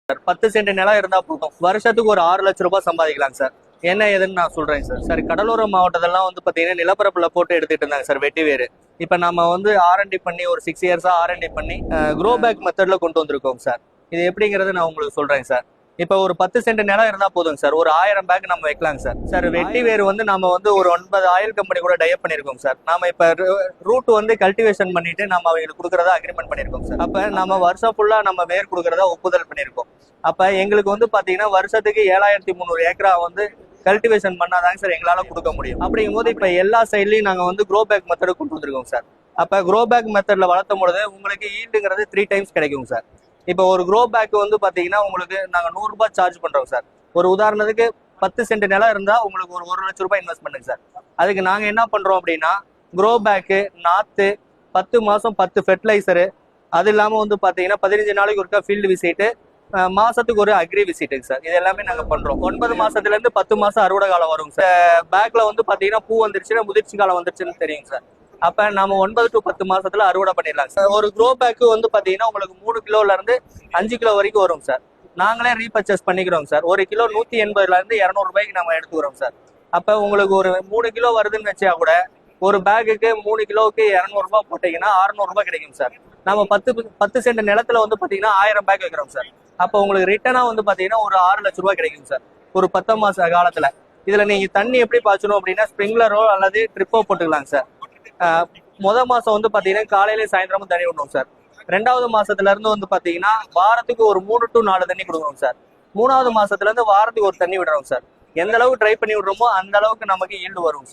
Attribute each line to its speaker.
Speaker 1: Sir 10 send நிலம் இருந்தா போதும், வருஷத்துக்கு ஒரு 6 லட்சம் ரூபாய் சம்பாதிக்கலாம் சார். என்ன ஏதுன்னு நான் சொல்றேன் சார். சார் கடலோர மாவட்டத்தெல்லாம் வந்து பாத்தீங்கன்னா நிலப்பரப்புல போட்டு எடுத்துட்டு இருந்தாங்க சார் வெட்டி வேறு. இப்ப நம்ம வந்து ஆர்என்டி பண்ணி ஒரு 6 இயர்ஸா ஆர்என்டி பண்ணி க்ரோ பேக் மெத்தட்ல கொண்டு வந்திருக்கோம் சார். இது எப்படிங்கிறது நான் உங்களுக்கு சொல்றேன் சார். இப்ப ஒரு 10 சென்ட் நிலம் இருந்தா போதும் சார், ஒரு 1000 பேக் நம்ம வைக்கலாங்க சார். சார் வெட்டி வேறு வந்து நம்ம வந்து ஒரு 9 ஆயில் கம்பெனி கூட டைப் பண்ணிருக்கோம் சார். நாம இப்ப ரூட் வந்து கல்டிவேஷன் பண்ணிட்டு நம்ம அவங்களுக்கு கொடுக்கறதா அக்ரிமெண்ட் பண்ணிருக்கோம் சார். அப்ப நம்ம வருஷம் ஃபுல்லா நம்ம வேர் கொடுக்கறதா ஒப்புதல் பண்ணிருக்கோம். அப்ப எங்களுக்கு வந்து பாத்தீங்கன்னா வருஷத்துக்கு 7300 ஏக்கரா வந்து கல்டிவேஷன் பண்ணாதாங்க சார் எங்களால கொடுக்க முடியும். அப்படிங்கும் போது இப்ப எல்லா சைட்லயும் நாங்க வந்து க்ரோ பேக் மெத்தட் கொண்டு வந்திருக்கோம் சார். அப்ப க்ரோ பேக் மெத்தட்ல வளர்த்தும் பொழுது உங்களுக்கு ஈல்டுங்கிறது 3 டைம்ஸ் கிடைக்கும் சார். இப்போ ஒரு க்ரோ பேக் வந்து பாத்தீங்கன்னா உங்களுக்கு நாங்க 100 ரூபாய் சார்ஜ் பண்றோம் சார். ஒரு உதாரணத்துக்கு 10 சென்ட் நிலம் இருந்தா உங்களுக்கு ஒரு 1 லட்சம் ரூபாய் இன்வெஸ்ட் பண்ணுங்க சார். அதுக்கு நாங்க என்ன பண்றோம் அப்படின்னா க்ரோ பேக்கு, நாத்து, 10 மாசம் 10 ஃபெர்டிலைசரு, அது இல்லாம வந்து பாத்தீங்கன்னா 15 நாளைக்கு ஒருக்கா ஃபீல்டு விசிட்டு, மாசத்துக்கு ஒரு அக்ரி விசிட்டுங்க சார். இது எல்லாமே நாங்க பண்றோம். 9 மாசத்துல இருந்து 10 மாசம் அறுவடை காலம் வரும் சார். பேக்ல வந்து பாத்தீங்கன்னா பூ வந்துருச்சுன்னா முதிர்ச்சி காலம் வந்துருச்சுன்னு தெரியும் சார். அப்ப நாம 9 to 10 மாசத்துல அறுவடை பண்ணிடலாம் சார். ஒரு க்ரோ பேக்கு வந்து பாத்தீங்கன்னா உங்களுக்கு 3 கிலோல இருந்து 5 கிலோ வரைக்கும் வரும் சார். நாங்களே ரீபர்ச்சேஸ் பண்ணிக்கிறோம் சார். ஒரு கிலோ 180 இருந்து 200 ரூபாய்க்கு நம்ம எடுத்துக்கிறோம் சார். அப்ப உங்களுக்கு ஒரு 3 கிலோ வருதுன்னு வச்சா கூட ஒரு பேக்குக்கு 3 கிலோவுக்கு 200 ரூபாய் போட்டீங்கன்னா 600 ரூபாய் கிடைக்கும் சார். நம்ம 10 சென்ட் நிலத்துல வந்து பாத்தீங்கன்னா 1000 பேக் வைக்கிறோம் சார். அப்ப உங்களுக்கு ரிட்டர்னா வந்து பாத்தீங்கன்னா ஒரு 6 லட்சம் ரூபாய் கிடைக்கும் சார் ஒரு 10 மாச காலத்துல. இதுல நீங்க தண்ணி எப்படி பாய்ச்சணும் அப்படின்னா ஸ்ப்ரிங்க்லரோ அல்லது ட்ரிப்போ போட்டுக்கலாம் சார். மாசம் வந்து பாத்தீங்கன்னா காலையில சாயந்தரமும் தண்ணி விடணும் சார். 2வது மாசத்துல இருந்து வந்து பாத்தீங்கன்னா வாரத்துக்கு ஒரு 3 to 4 தண்ணி கொடுக்கணும் சார். 3வது மாசத்துல இருந்து வாரத்துக்கு ஒரு தண்ணி விடுறோம் சார். எந்த அளவுக்கு ட்ரை பண்ணி விடுறோமோ அந்த அளவுக்கு நமக்கு ஈல்டு வரும்.